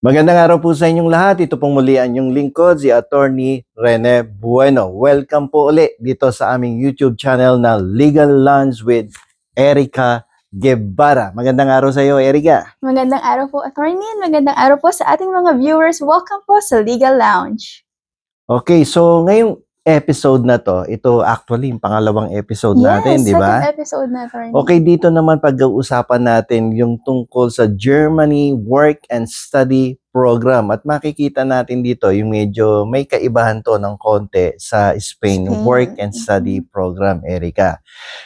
Magandang araw po sa inyong lahat. Ito pong muli ang inyong lingkod, si Attorney Rene Bueno. Welcome po uli dito sa aming YouTube channel na Legal Lounge with Erica Guevara. Magandang araw sa iyo, Erica. Magandang araw po, Attorney. Magandang araw po sa ating mga viewers. Welcome po sa Legal Lounge. Okay, so ngayong episode na to, ito actually yung pangalawang episode natin, di ba? Second episode na, Attorney. Okay, dito naman pag-uusapan natin yung tungkol sa Germany Work and Study Program. At makikita natin dito yung medyo may kaibahan to ng konti sa Spain Work and Study Program, Erica.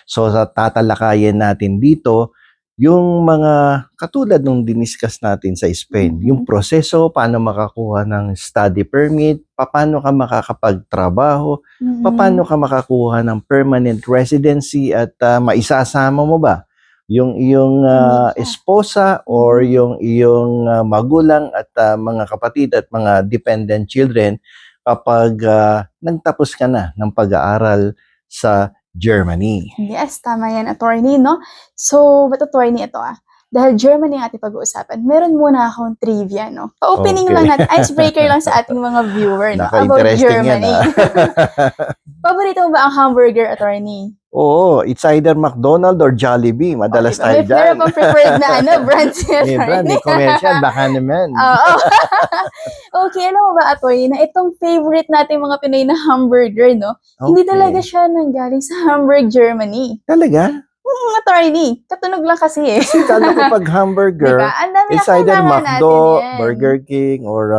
So sa tatalakayin natin dito, yung mga katulad nung diniscuss natin sa Spain, yung proseso, paano makakuha ng study permit, paano ka makakapagtrabaho, paano ka makakuha ng permanent residency at maisasama mo ba yung iyong esposa or yung iyong magulang at mga kapatid at mga dependent children kapag nagtapos ka na ng pag-aaral sa Germany. Yes, tama yan, Attorney, no? So, but Attorney, ito dahil Germany ang ating pag-uusapan, meron muna akong trivia, no? Pa-opening lang natin, icebreaker lang sa ating mga viewer, no? About Germany. Paborito mo ba ang hamburger, Attorney? Oo, it's either McDonald's or Jollibee. Madalas tayo dyan. Meron pang preferred na brand siya, May brand, may commercial, baka naman. Oo. Okay, alam mo ba, Attorney, na itong favorite nating mga Pinoy na hamburger, no? Hindi talaga siya nanggaling sa Hamburg, Germany. Talaga? Attorney, katunog lang kasi eh. Kasi kala ko pag hamburger, diba? it's either McDo, Burger King, or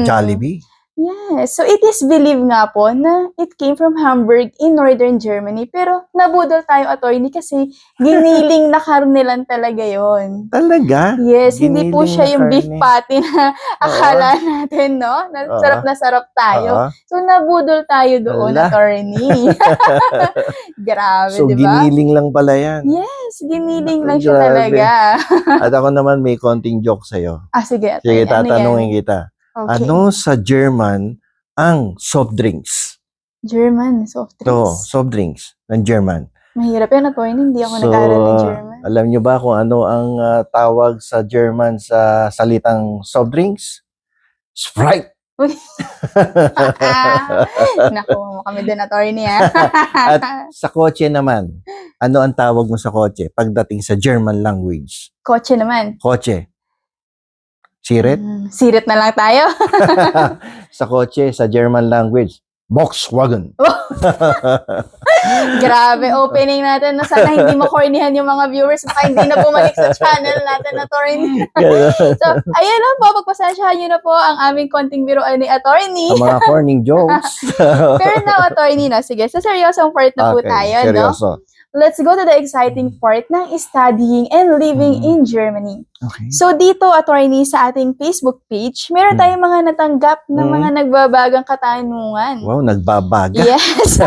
Jollibee. Yes. So, it is believed nga po na it came from Hamburg in northern Germany. Pero, nabudol tayo, Attorney, kasi giniling na karne lang talaga yon. Talaga? Yes, hindi po siya yung beef patty na akala natin, no? Na sarap tayo. So, nabudol tayo doon, Attorney. Grabe, so, diba? giniling lang pala yan. Yes, giniling lang siya talaga. At ako naman may konting joke sa'yo. Sige, Sige, tatanungin kita. Okay. Ano sa German ang soft drinks? German, soft drinks. Oo, soft drinks ng German. Mahirap yan, Attorney. Hindi ako nag-aaral ng German. Alam nyo ba kung ano ang tawag sa German sa salitang soft drinks? Sprite! Naku, kami din, Attorney. At sa kotse naman, ano ang tawag mo sa kotse pagdating sa German language? Kotse naman. Kotse. Sirit? Sirit na lang tayo. Sa kotse, sa German language, Volkswagen. Grabe, opening natin na sana hindi makornihan yung mga viewers, baka hindi na bumalik sa channel natin, Attorney. So, ayan lang po, pagpasensyahan nyo na po ang aming konting biruan ni Attorney. Ang mga corning jokes. Pero now, Attorney, na sige, sa seryosong part na po tayo, seryoso. no? Let's go to the exciting part ng studying and living in Germany. Okay. So dito, Attorney, sa ating Facebook page, meron tayong mga natanggap na mga nagbabagang katanungan. Wow, nagbabaga. Yes.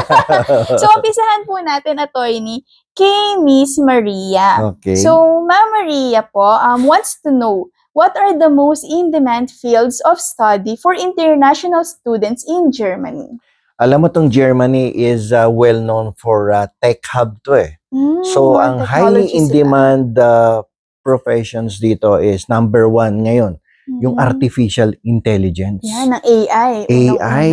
So umpisahan po natin, Attorney, kay Miss Maria. Okay. So Ma'am Maria po wants to know, what are the most in-demand fields of study for international students in Germany? Alam mo tong Germany is well known for tech hub to eh. So ang highly in demand professions dito is number 1 ngayon, yung artificial intelligence. Yan, ang AI. AI,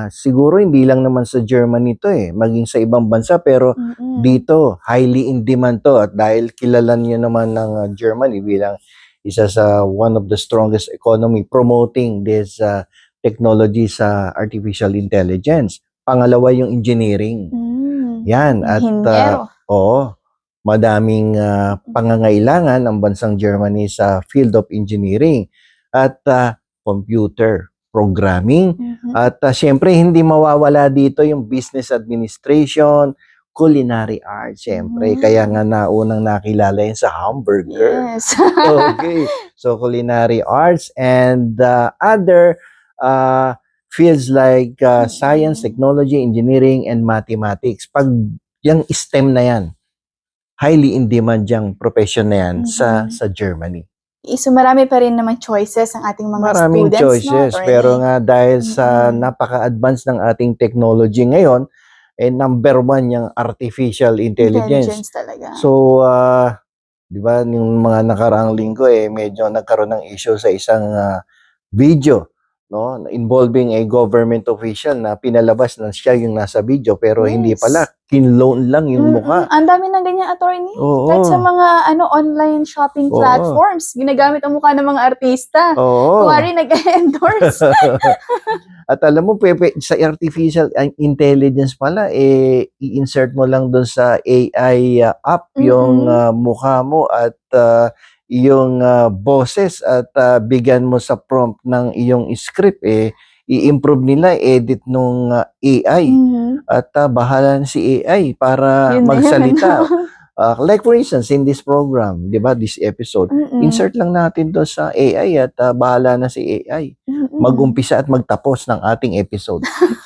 siguro hindi lang naman sa Germany to eh, maging sa ibang bansa, pero dito highly in demand to, at dahil kilala niyo naman ng Germany bilang isa sa one of the strongest economy promoting this technology sa artificial intelligence. Pangalawa yung engineering. Yan. At madaming pangangailangan ng bansang Germany sa field of engineering at computer programming. At syempre, hindi mawawala dito yung business administration, culinary arts, syempre. Kaya nga naunang nakilala yun sa hamburger. Yes. Okay. So, culinary arts and other fields like science, technology, engineering, and mathematics. Pag yung STEM na yan, highly in demand yung profession na yan sa Germany. So marami pa rin naman choices ang ating mga Maraming students. choices, no? Pero nga dahil sa napaka-advance ng ating technology ngayon, number 1 yung artificial intelligence. Talaga. So, 'Di ba, yung mga nakaraang linggo, medyo nagkaroon ng issue sa isang, video, 'no, involving a government official na pinalabas na siya yung nasa video pero hindi pala, Yes. kinlone lang yung mukha. Ang dami ng ganyan, attorney. Kahit sa Oo, mga online shopping oo, platforms, ginagamit ang mukha ng mga artista. oo. Kunwari nag-e-endorse. At alam mo sa artificial intelligence pala, i-insert mo lang dun sa AI, app yung, Mm. mukha mo at, yung, boses at, bigyan mo sa prompt ng iyong script, i-improve nila, edit nung, AI Mhm. at, bahala na si AI para Yun na yun. magsalita. Like for instance, in this program, 'di ba, this episode, Mm. insert lang natin 'to sa AI at, bahala na si AI Mm. mag-umpisa at magtapos ng ating episode.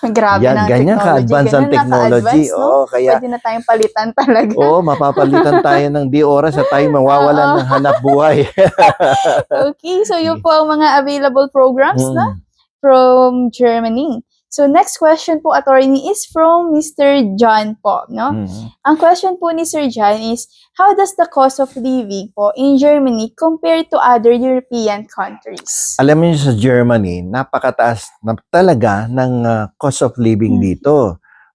Grabe Yan, na ang ganyan technology, ka-advance ang ganun na technology, ka-advance 'no? oo. Kaya Puwede na tayong palitan talaga. oo, mapapalitan tayo ng di oras at tayo mawawalan Oo. ng hanapbuhay. Okay, so yun po ang mga available programs na Mm, from Germany. So next question po, attorney, is from Mr. John po, no? mm. Ang question po ni Sir John is, how does the cost of living po in Germany compare to other European countries? Alam mo sa Germany, napakataas na talaga ng, cost of living Mm. dito.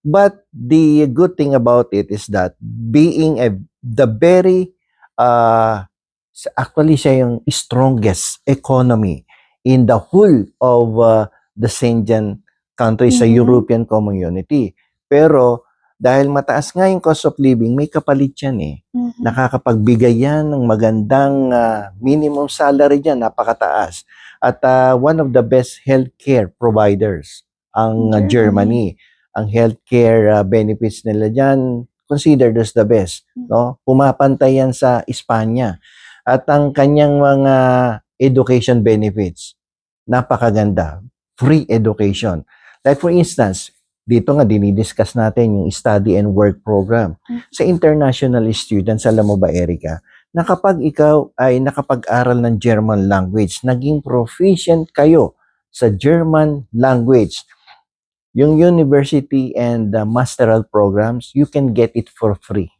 But the good thing about it is that being the very, actually siya yung strongest economy in the whole of, the Schengen countries sa Mhm. European Community. Pero dahil mataas nga yung cost of living, may kapalit yan, Mhm. Nakakapagbigay yan ng magandang, minimum salary diyan, napakataas. At, one of the best healthcare providers ang, Germany. Germany. Ang healthcare, benefits nila diyan considered as the best, 'no? Pumapantay yan sa Espanya. At ang kanyang mga education benefits, napakaganda. Free education. Like for instance, dito nga dinidiscuss natin yung study and work program. Sa international students, alam mo ba, Erica, na kapag ikaw ay nakapag-aral ng German language, naging proficient kayo sa German language, yung university and masteral programs, you can get it for free.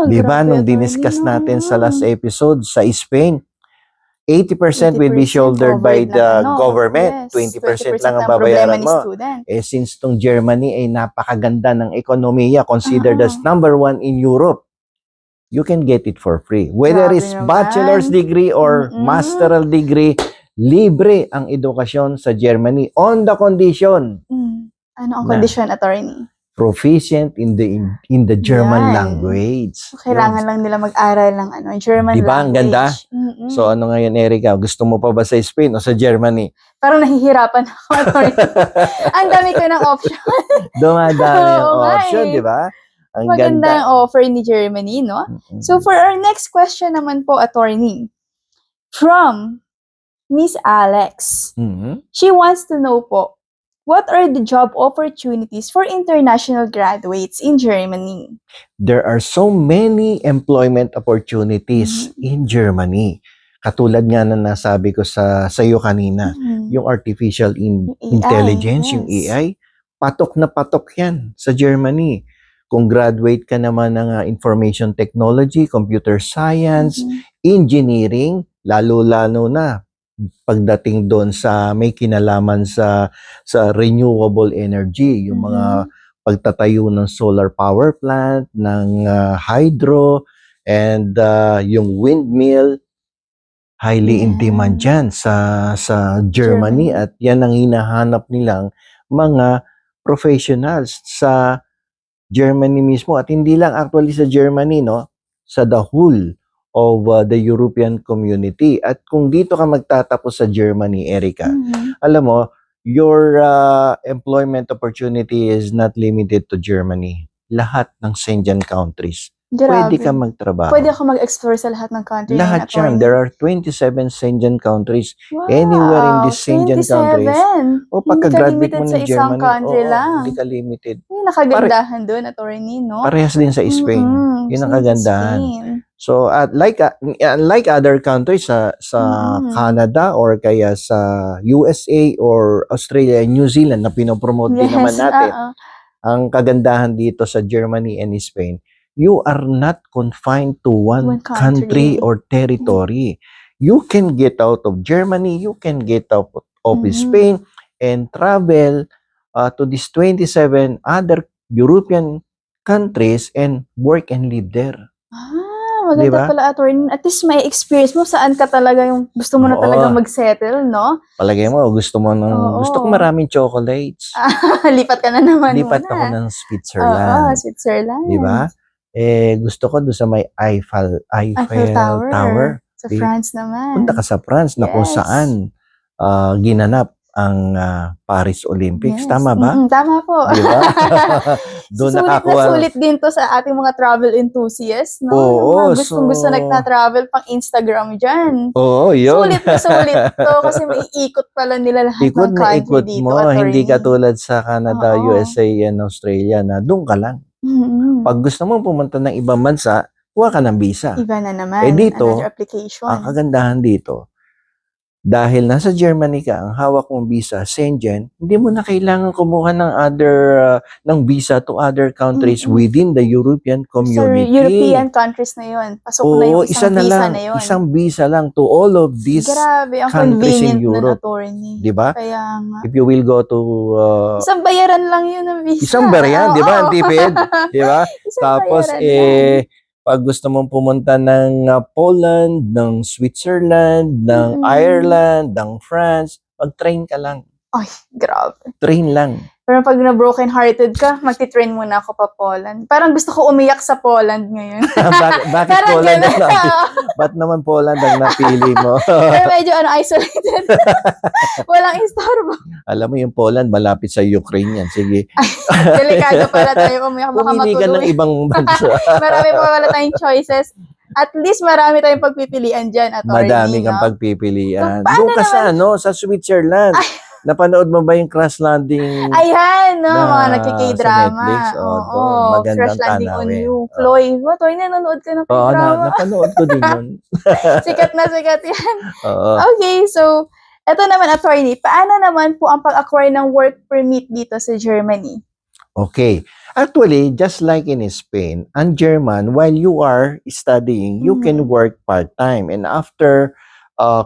Di ba, Grabe, nung attorney, diniscuss no? natin sa last episode sa Spain, 80% will be 80% shouldered by covered ng the ano, government, yes, 20% lang 20% ang ang problema babayaran ni mo. student. Since tong Germany ay napakaganda ng ekonomiya, considered as Oo. number 1 in Europe, you can get it for free. Whether Grabe it's bachelor's naman. degree or masteral degree, libre ang edukasyon sa Germany on the condition Ano ang na kondisyon, attorney? proficient in the German Yan. language. Kailangan lang nila mag-aral ng German Di ba ang ganda? language. So ano ngayon, Erica, gusto mo pa ba sa Spain o sa Germany? Parang nahihirapan ako, attorney. Ang dami ko ng option. Dumadami ang Oo nga option, eh. di ba? Ang Maganda ganda. ang offer ni Germany, no? Mm-mm. So for our next question naman po, attorney, from Miss Alex. Mhm. She wants to know po, what are the job opportunities for international graduates in Germany? There are so many employment opportunities in Germany. Katulad nga na nasabi ko sa iyo kanina, yung artificial intelligence, yung yes. AI, patok na patok yan sa Germany. Kung graduate ka naman ng information technology, computer science, engineering, lalo-lalo na pagdating doon sa may kinalaman sa renewable energy, yung mga pagtatayo ng solar power plant, ng hydro, and yung windmill, highly in demand dyan sa Germany, at yan ang hinahanap nilang mga professionals sa Germany mismo, at hindi lang actually sa Germany, no, sa the whole of the European community. At kung dito ka magtatapos sa Germany, Erica, alam mo, your employment opportunity is not limited to Germany. Lahat ng Schengen countries, pwede ka magtrabaho. Pwede ako mag-explore sa lahat ng country Lahat na yan. There are 27 Schengen countries. Anywhere in these Schengen 27. countries. O pagka-graduate mo sa ng isang Germany, country lang. hindi ka limited. Yung nakagandahan doon, attorney, no? Parehas din sa Spain. Yun ang kagandahan. So, like other countries sa Canada or kaya sa USA or Australia and New Zealand na pinopromote din naman natin, ang kagandahan dito sa Germany and Spain, you are not confined to one One country. country or territory. You can get out of Germany, you can get out of Spain and travel to these 27 other European countries and work and live there. Maganda Di ba? pala, attorney. At least may experience mo saan ka talaga yung gusto mo na Oo. talaga mag-settle, no? Palagay mo, gusto ko Oo. maraming chocolates. Lipat ka na naman Lipat muna. ako ng Oo, Switzerland. Switzerland. Di ba? Gusto ko doon sa may Eiffel Tower. Sa France naman. Punta ka sa France na kung Yes. saan ginanap ang Paris Olympics. Yes. Tama ba? Tama po. Di ba? Doon sulit nakakuha. na sulit din to sa ating mga travel enthusiasts, no? Oo, Yung mga gustong-gusto nagta-travel pang Instagram dyan. Oo, yun. Sulit na sulit to kasi may ikot pala nila lahat Ikot ng na country ikot dito, mo, hindi attorney. katulad sa Canada, Oo. USA, and Australia na doon ka lang. Mm-mm. Pag gusto mo pumunta ng ibang bansa, kuha ka ng visa. Iba na naman. Dito, another application. ang kagandahan dito, dahil nasa Germany ka, ang hawak mong visa, Schengen, hindi mo na kailangan kumuha ng visa to other countries within the European Sa community. European countries na yun. Pasok na yung isang visa na yun. Isang visa lang to all of these Grabe, ang countries in convenient ng Europe. attorney. Di ba? Kaya nga. If you will go to Isang bayaran lang yun ng visa. isang bayan, di ba? Oo. Ang tipid, di ba? Isang Tapos bayaran lang. pag gusto mong pumunta ng Poland, ng Switzerland, ng Ireland, ng France, mag-train ka lang. Ay, grabe. Train lang. Pero pag na-broken hearted ka, magti-train muna ako pa Poland. Parang gusto ko umiyak sa Poland ngayon. Bakit Parang Poland ang ganun. napili? Ba't naman Poland ang napili mo? Pero medyo isolated. Walang istorbo. Alam mo yung Poland, malapit sa Ukraine yan. Sige. Delikado pala tayo umiyak. Baka Pumili ka ng matuloy. ibang bansa. Marami pa pala tayong choices. At least marami tayong pagpipilian dyan, attorney. Madami kang no? pagpipilian. So, paano Doon ka sa Switzerland. Napanood mo ba yung Crash Landing? Ayan, no, Na mga sa nagkiki-drama. Netflix, Oo, magandang Crash Landing on tanawin. You. Chloe, Toy, nanonood ka ng Oo, k-drama. napanood ko din yun. Sikat na sikat yan. Oo. Okay, so, eto naman, attorney, paano naman po ang pag-acquire ng work permit dito sa Germany? Okay. Actually, just like in Spain and German, while you are studying, you can work part-time. And after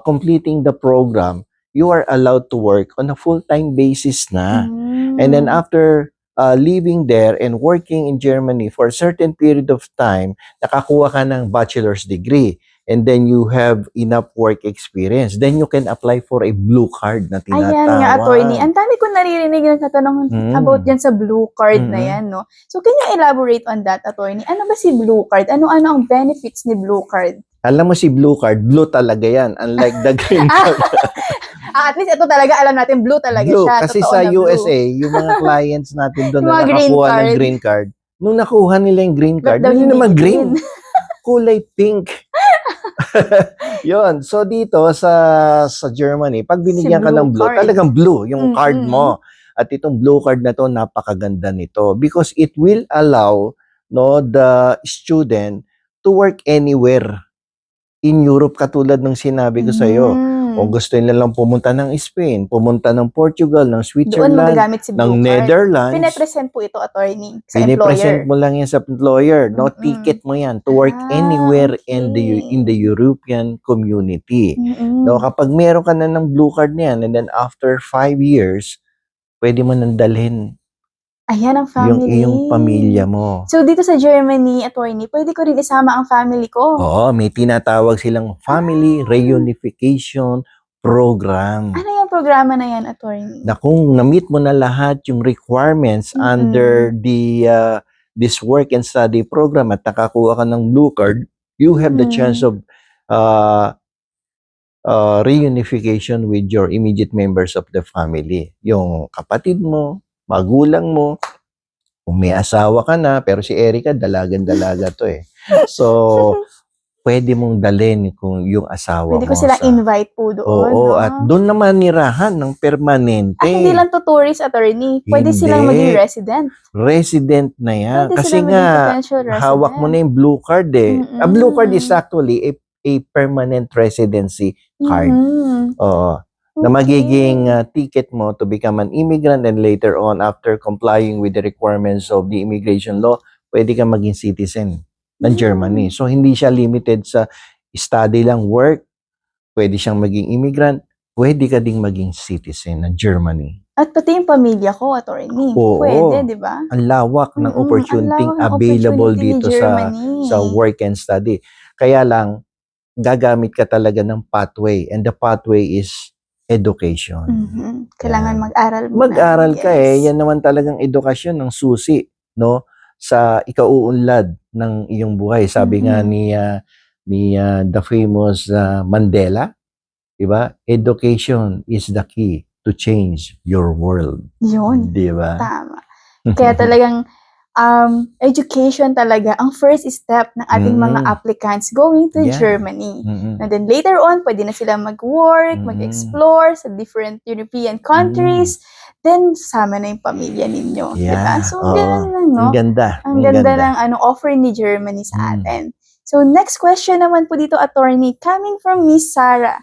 completing the program, you are allowed to work on a full-time basis na. And then after living there and working in Germany for a certain period of time, nakakuha ka ng bachelor's degree. And then you have enough work experience. Then you can apply for a blue card na tinatawag. Ayan nga, attorney. Ang dami ko naririnig ng katanungan about dyan sa blue card na yan, no? So, can you elaborate on that, attorney? Ano ba si blue card? Ano-ano ang benefits ni blue card? Alam mo si blue card, blue talaga yan. Unlike the green card. At least ito talaga, alam natin, blue talaga Blue. siya. Kasi totoo sa na blue. USA, yung mga clients natin doon Yung na mga green nakakuha ng card. green card, nung nakuha nila yung green card, Ba't daw hindi naman hindi green. Kulay pink. Yon. So dito sa Germany, pag binigyan ka blue ng blue, card. talagang blue yung card mo. At itong blue card na to, napakaganda nito because it will allow the student to work anywhere in Europe katulad ng sinabi ko sa iyo. O gusto nila lang pumunta ng Spain, pumunta ng Portugal, ng Doon Switzerland, magagamit si blue ng card. Netherlands. Pinepresent po ito, attorney, sa Pinipresent employer. mo lang yan sa employer, no? Ticket mo yan to work anywhere in the European community. No, kapag meron ka na ng blue card niyan and then after 5 years, pwede mo nang dalhin Ayan ang yung family. iyong pamilya mo. So, dito sa Germany, attorney, pwede ko rin isama ang family ko. Oo, may tinatawag silang family reunification program. Ano yung programa na yan, attorney? Na kung na-meet mo na lahat yung requirements under this work and study program at nakakuha ka ng blue card, you have the chance of reunification with your immediate members of the family. Yung kapatid mo, magulang mo, kung may asawa ka na, pero si Erica, dalagan-dalaga to eh. So, pwede mong dalhin kung yung asawa Pwede mo. ko sila invite po doon. Oo, no? at doon naman nirahan ng permanente. Hindi lang to tourist, attorney. Pwede Hindi. silang maging resident. Resident na yan. Pwede Kasi silang nga, maging potential resident. hawak mo na yung blue card eh. A blue card is actually a permanent residency card. Oo. Na magiging ticket mo to become an immigrant and later on, after complying with the requirements of the immigration law, pwede kang maging citizen ng Germany. So, hindi siya limited sa study lang, work. Pwede siyang maging immigrant. Pwede ka ding maging citizen ng Germany. At pati yung pamilya ko, attorney. Oo. Pwede, di ba? Ang lawak ng opportunity Ang lawak ng available opportunity ni dito Germany. sa work and study. Kaya lang, gagamit ka talaga ng pathway. And the pathway is education. Kailangan Yan. mag-aral muna. Mag-aral ka Yan naman talagang edukasyon ng susi, no? Sa ikauunlad ng iyong buhay. Sabi nga ni the famous Mandela, diba? Education is the key to change your world. Yun. Diba? Tama. Kaya talagang education talaga ang first step ng ating mga applicants going to Germany. And then later on, pwede na sila mag-work, mag-explore sa different European countries. Then, sama na yung pamilya ninyo. Diba? So, ganun lang, no? Ang ganda. Ang ganda ng offer ni Germany sa atin. So, next question naman po dito, attorney, coming from Miss Sarah.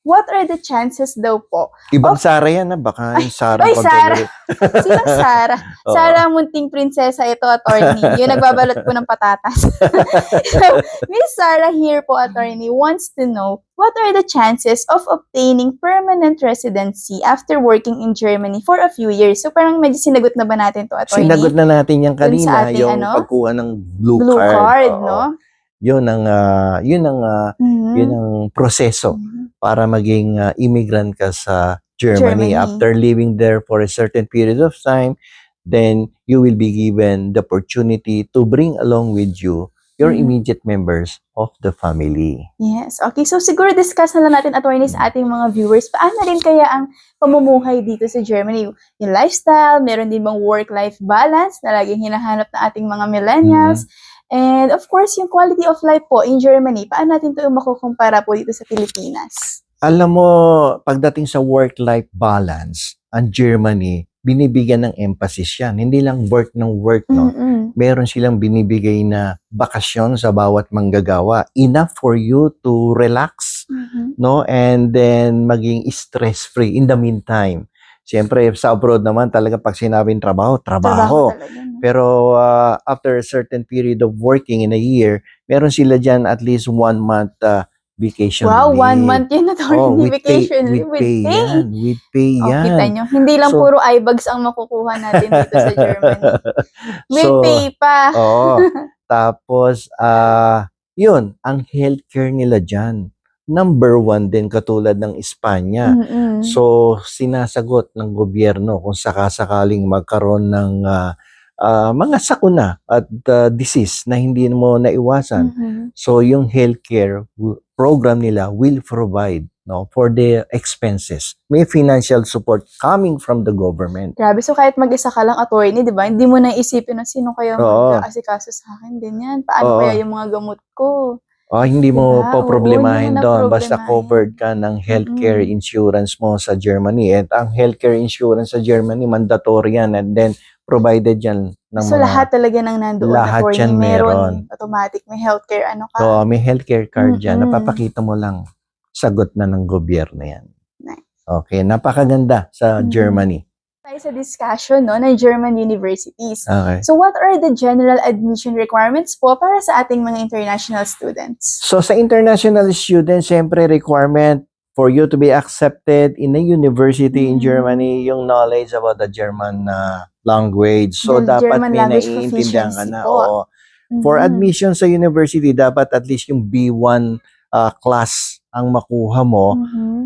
What are the chances daw po? Ibang Sarah yan, baka yung Sarah. Ay, Sarah. Sinong Sarah? Sarah, munting prinsesa ito, attorney. Yung nagbabalot po ng patatas. So, Miss Sarah here po, attorney, wants to know, what are the chances of obtaining permanent residency after working in Germany for a few years? So, parang medyo sinagot na ba natin to, attorney? Sinagot na natin yan kanina, ating, yung pagkuha ng blue card, no? Yun ang proseso para maging immigrant ka sa Germany. After living there for a certain period of time, then you will be given the opportunity to bring along with you your immediate members of the family. Yes. Okay. So, siguro discuss na lang natin, attorney, sa ating mga viewers. Paano rin kaya ang pamumuhay dito sa Germany? Yung lifestyle, meron din bang work-life balance na laging hinahanap ng ating mga millennials? And of course, yung quality of life po in Germany, paano natin ito makukumpara po dito sa Pilipinas? Alam mo, pagdating sa work-life balance, ang Germany, binibigyan ng emphasis yan. Hindi lang work ng work, no? Meron silang binibigay na bakasyon sa bawat manggagawa. Enough for you to relax, no? And then, maging stress-free in the meantime. Siyempre, sa abroad naman, talaga pag sinabing trabaho. Talaga, no? Pero after a certain period of working in a year, meron sila dyan at least 1 month vacation wow, leave. 1 month yun, attorney, vacation leave. With pay yan. Kita nyo, hindi lang puro eyebags ang makukuha natin dito sa Germany. With pay pa. Tapos, yun, ang healthcare nila dyan. Number 1 din katulad ng Espanya. So, sinasagot ng gobyerno kung sakasakaling magkaroon ng mga sakuna at disease na hindi mo naiwasan. So, yung healthcare program nila will provide, no, for the expenses. May financial support coming from the government. Grabe, so kahit mag-isa ka lang, attorney, di ba? Hindi mo na isipin na sino kaya mag-aasikaso sa akin, ganyan. Paano kaya yung mga gamot ko? Hindi mo poproblemahin doon. Basta covered ka ng healthcare insurance mo sa Germany. At ang healthcare insurance sa Germany, mandatory yan. And then, provided yan ng so, lahat talaga ng nandoon. Lahat yan meron. Automatic, may healthcare, ano ka? May healthcare card yan. Napapakita mo lang. Sagot na ng gobyerno yan. Nice. Okay, napakaganda sa Germany. Tayo sa discussion, no, ng German universities. Okay. So, what are the general admission requirements po para sa ating mga international students? So, sa international students, siyempre requirement for you to be accepted in a university in Germany, yung knowledge about the German language. So, dapat German may naiintindihan ka na. For admission sa university, dapat at least yung B1 class ang makuha mo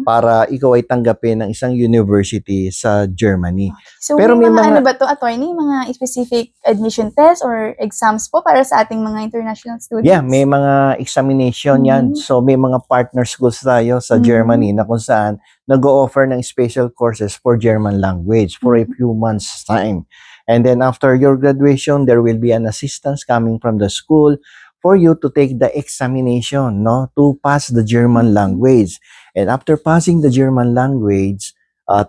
para ikaw ay tanggapin ng isang university sa Germany. So, pero may mga ano ba to, attorney? Mga specific admission tests or exams po para sa ating mga international students? Yeah, may mga examination yan. So, may mga partner schools tayo sa Germany na kung saan nag-o-offer ng special courses for German language for a few months' time. And then after your graduation, there will be an assistance coming from the school for you to take the examination, no, to pass the German language. And after passing the German language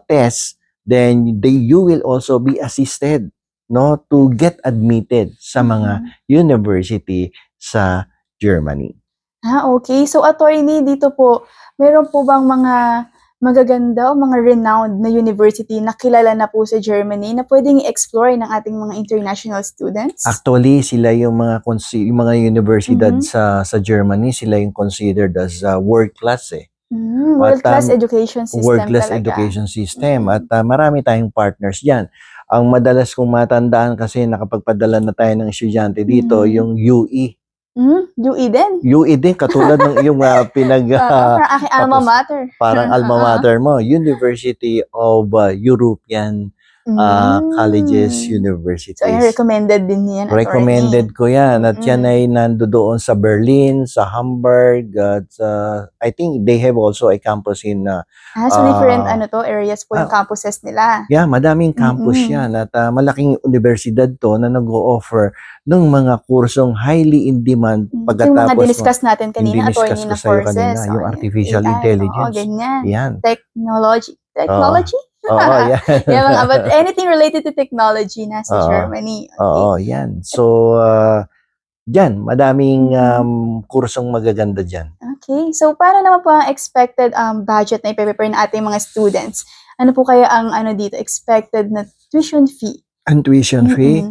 test, then you will also be assisted, no, to get admitted sa mga university sa Germany. Okay. So, attorney, dito po, meron po bang mga magaganda o mga renowned na university na kilala na po sa Germany na pwedeng i-explore ng ating mga international students? Actually, sila yung yung mga universidad Mhm. sa Germany, sila yung considered as world class eh. World-class education system World-class talaga. education system Mm. at marami tayong partners diyan. Ang madalas kong matandaan kasi nakapagpadala na tayo ng estudyante dito, Mhm. yung UE. UE din. UE din katulad ng yung Parang aking alma tapos mater. parang alma Oo. mater mo, University of European Colleges, So, ayan, Universities. recommended din yan, attorney. Recommended ko yan at yan Mm. ay nandoon sa Berlin, sa Hamburg at I think they have also a campus in So different areas po yung campuses nila. yeah, madaming campus yan at malaking universidad to na nag-o-offer ng mga kursong highly in demand Yung mga pagkatapos diniscuss natin kanina, attorney, diniscuss na ko sa'yo courses. kanina, yung artificial AI, intelligence. ganyan. Yan. Technology? Oo, yan. Yeah, mga about anything related to technology nasa Oo. Germany. Okay. Oo, yan. So, dyan, madaming kursong magaganda dyan. Okay. So, para naman po ang expected budget na ipe-prepare ng ating mga students? Ano po kaya ang dito, expected na tuition fee? Ang tuition fee,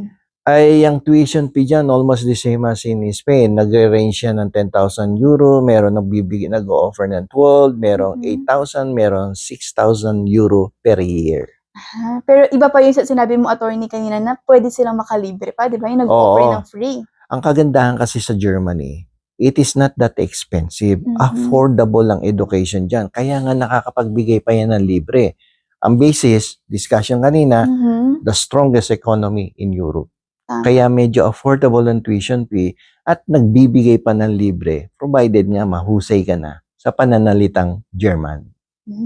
ay ang tuition fee dyan almost the same as in Spain. Nagre-range siya ng 10,000 euro, meron nag-o-offer ng 12, merong 8,000, merong 6,000 euro per year. Pero iba pa yung sinabi mo, attorney, kanina na pwede silang makalibre pa, di ba? Yung nag-offer ng free. Ang kagandahan kasi sa Germany, it is not that expensive. Affordable ang education dyan. Kaya nga nakakapagbigay pa yan ng libre. Ang basis, discussion kanina, the strongest economy in Europe. Kaya medyo affordable ang tuition fee at nagbibigay pa ng libre provided nga mahusay ka na sa pananalitang German.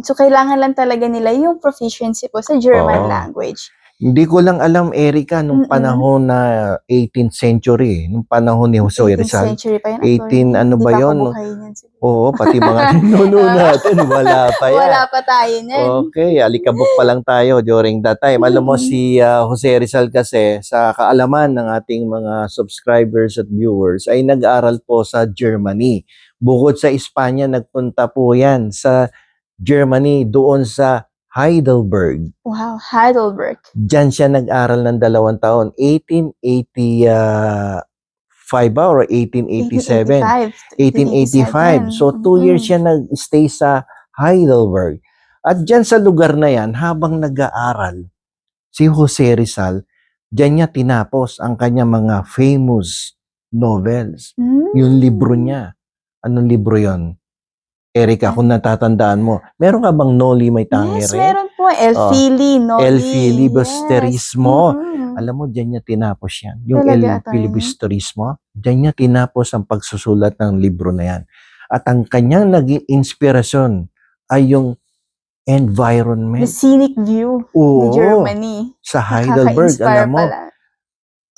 So, kailangan lang talaga nila yung proficiency po sa German language. Hindi ko lang alam, Erica, nung panahon na 18th century, nung panahon ni Jose Rizal. 18th century pa yun, 18 ano ba yun? Oo, pati mga nuno natin, wala pa yan. Wala pa tayo niyan. Okay, alikabok pa lang tayo during that time. Alam mo, si Jose Rizal kasi, sa kaalaman ng ating mga subscribers at viewers, ay nag-aral po sa Germany. Bukod sa Espanya, nagpunta po yan sa Germany, doon sa Heidelberg. Wow, Heidelberg. Diyan siya nag-aral ng 2 taon, 1885 or 1887? 1885. So, 2 years siya nag-stay sa Heidelberg. At diyan sa lugar na yan, habang nag-aaral, si Jose Rizal, diyan niya tinapos ang kanyang mga famous novels. Yung libro niya. Anong libro yon? Erica, kung natatandaan mo, meron ka bang Noli Me Tangere? Yes, meron po. El Filibusterismo. El Filibusterismo. Alam mo, diyan niya tinapos yan. Yung El Filibusterismo, diyan niya tinapos ang pagsusulat ng libro na yan. At ang kanyang naging inspirasyon ay yung environment. The scenic view ni Germany. Sa Heidelberg, alam mo,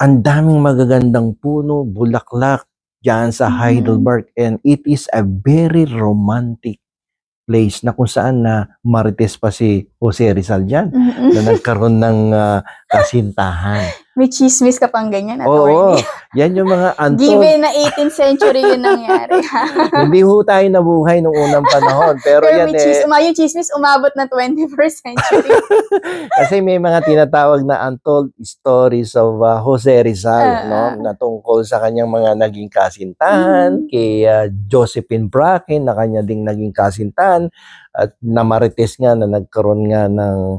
ang daming magagandang puno, bulaklak, diyan sa Heidelberg, and it is a very romantic place na kung saan na marites pa si Jose Rizal dyan na nagkaroon ng kasintahan. May chismis ka pang ganyan, attorney. Oo, yan yung mga untold. Given na 18th century yun nangyari. Hindi ho tayo nabuhay nung unang panahon. Pero yan yung chismis umabot na 21st century. Kasi may mga tinatawag na untold stories of Jose Rizal, no? Na tungkol sa kanyang mga naging kasintahan, kay Josephine Bracken na kanya ding naging kasintahan, at namarites nga na nagkaroon nga ng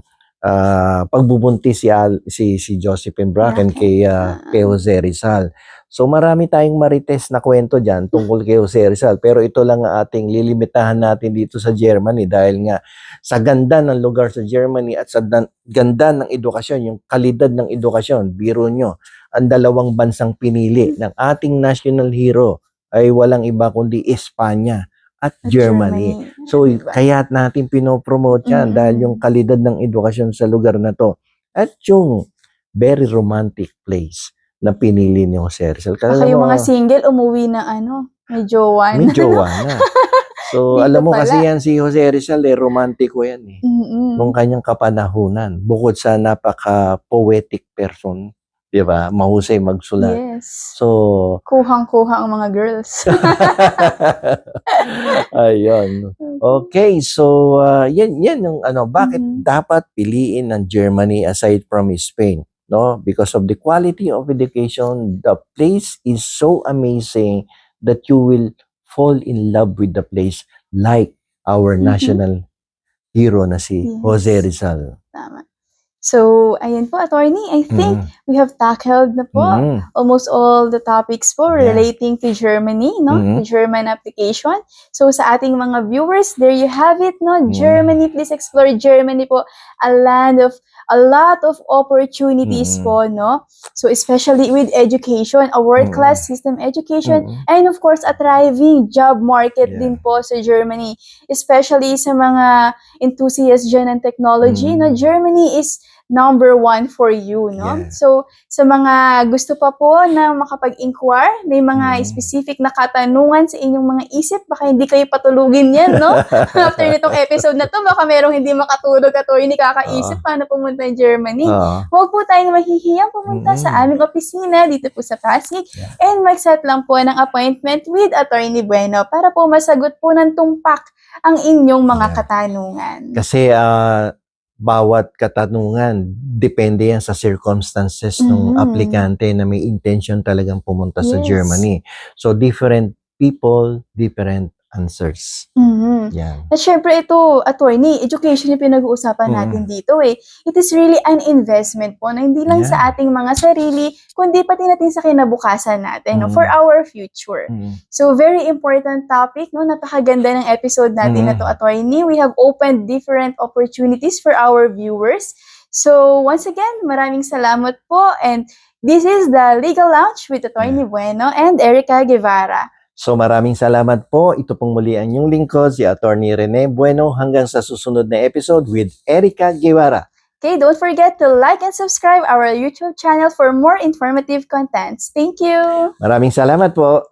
pagbubuntis si Josephine Bracken kay Jose Rizal. So marami tayong marites na kwento dyan tungkol kay Jose Rizal, pero ito lang ang ating lilimitahan natin dito sa Germany dahil nga sa ganda ng lugar sa Germany at sa ganda ng edukasyon, yung kalidad ng edukasyon. Biro nyo, ang dalawang bansang pinili ng ating national hero ay walang iba kundi Espanya at Germany. So, kaya natin pinopromote yan dahil yung kalidad ng edukasyon sa lugar na to at yung very romantic place na pinili ni Jose Rizal. Baka yung mga single umuwi na may jowa na. May jowa na. So, alam mo kasi yan si Jose Rizal, romantiko yan nung kanyang kapanahunan. Bukod sa napaka-poetic person, 'di ba? Mahusay magsulat. Yes. So, Kuhang-kuha ang mga girls. ayun. Okay, so yan yung bakit Mhm. dapat piliin ng Germany aside from Spain, no? Because of the quality of education, the place is so amazing that you will fall in love with the place like our Mhm. national hero na si Jose Yes. Rizal. Tama. So, ayan po, attorney. I think we have tackled na po almost all the topics po Yeah. relating to Germany, no? Mhm. The German application. So, sa ating mga viewers, there you have it, no? Germany, please explore Germany po. A land of a lot of opportunities po, no? So, especially with education, a world-class system education, and of course, a thriving job market Yeah. din po sa Germany. Especially sa mga enthusiasts dyan ng technology, no? Germany is number 1 for you, no? Yeah. So, sa mga gusto pa po na makapag-inquire, may mga specific na katanungan sa inyong mga isip, baka hindi kayo patulugin yan, no? After nitong episode na to, baka merong hindi makatulog at o hindi kakaisip paano pumunta ng Germany. Huwag po tayong mahihiyang pumunta sa aming opisina dito po sa Pasig and mag-set lang po ng appointment with Attorney Bueno para po masagot po ng tumpak ang inyong mga katanungan. Kasi bawat katanungan, depende yan sa circumstances ng aplikante na may intention talagang pumunta sa Germany. So, different people, different answers. Yan. At syempre ito, attorney, education yung pinag-uusapan natin dito eh. It is really an investment po na hindi lang sa ating mga sarili, kundi pati natin sa kinabukasan natin, no, for our future. So, very important topic, no? Napakaganda ng episode natin na to, attorney. We have opened different opportunities for our viewers. So, once again, maraming salamat po. And this is the Legal Lounge with Attorney Bueno and Erica Guevara. So maraming salamat po. Ito pong muli ang inyong lingkod, si Attorney Rene Bueno. Hanggang sa susunod na episode with Erica Guevara. Okay, don't forget to like and subscribe our YouTube channel for more informative contents. Thank you! Maraming salamat po.